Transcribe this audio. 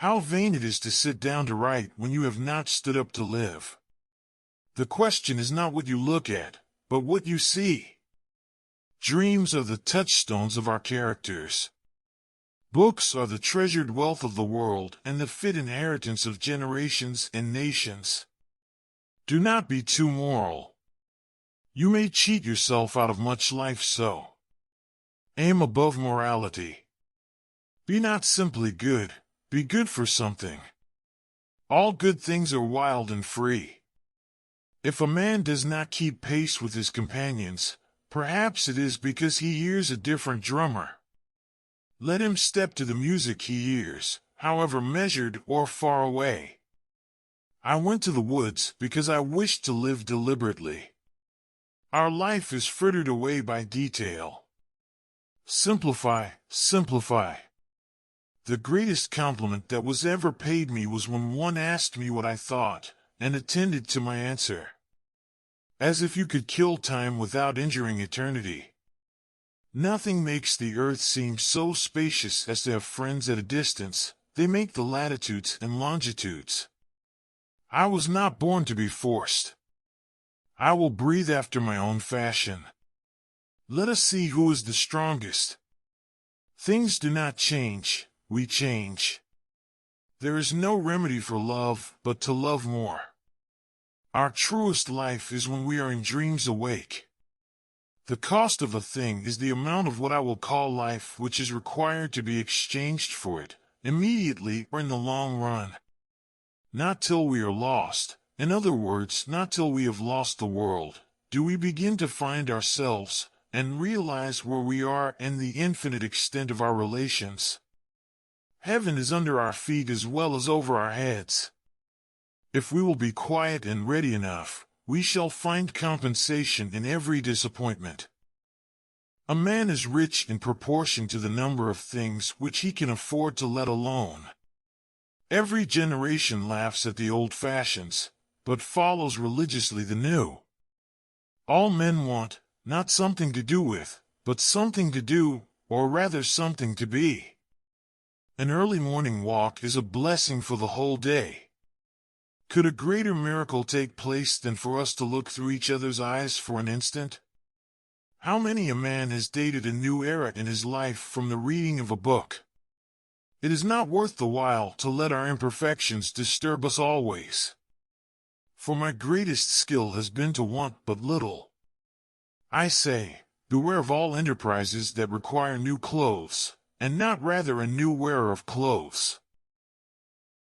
How vain it is to sit down to write when you have not stood up to live. The question is not what you look at, but what you see. Dreams are the touchstones of our characters. Books are the treasured wealth of the world and the fit inheritance of generations and nations. Do not be too moral. You may cheat yourself out of much life so. Aim above morality. Be not simply good, be good for something. All good things are wild and free. If a man does not keep pace with his companions, perhaps it is because he hears a different drummer. Let him step to the music he hears, however measured or far away. I went to the woods because I wished to live deliberately. Our life is frittered away by detail. Simplify, simplify. The greatest compliment that was ever paid me was when one asked me what I thought, and attended to my answer. As if you could kill time without injuring eternity. Nothing makes the earth seem so spacious as to have friends at a distance. They make the latitudes and longitudes. I was not born to be forced. I will breathe after my own fashion. Let us see who is the strongest. Things do not change, we change. There is no remedy for love but to love more. Our truest life is when we are in dreams awake. The cost of a thing is the amount of what I will call life which is required to be exchanged for it, immediately or in the long run. Not till we are lost, in other words, not till we have lost the world, do we begin to find ourselves, and realize where we are and the infinite extent of our relations. Heaven is under our feet as well as over our heads. If we will be quiet and ready enough, we shall find compensation in every disappointment. A man is rich in proportion to the number of things which he can afford to let alone. Every generation laughs at the old fashions, but follows religiously the new. All men want, not something to do with, but something to do, or rather something to be. An early morning walk is a blessing for the whole day. Could a greater miracle take place than for us to look through each other's eyes for an instant? How many a man has dated a new era in his life from the reading of a book? It is not worth the while to let our imperfections disturb us always. For my greatest skill has been to want but little. I say, beware of all enterprises that require new clothes, and not rather a new wearer of clothes.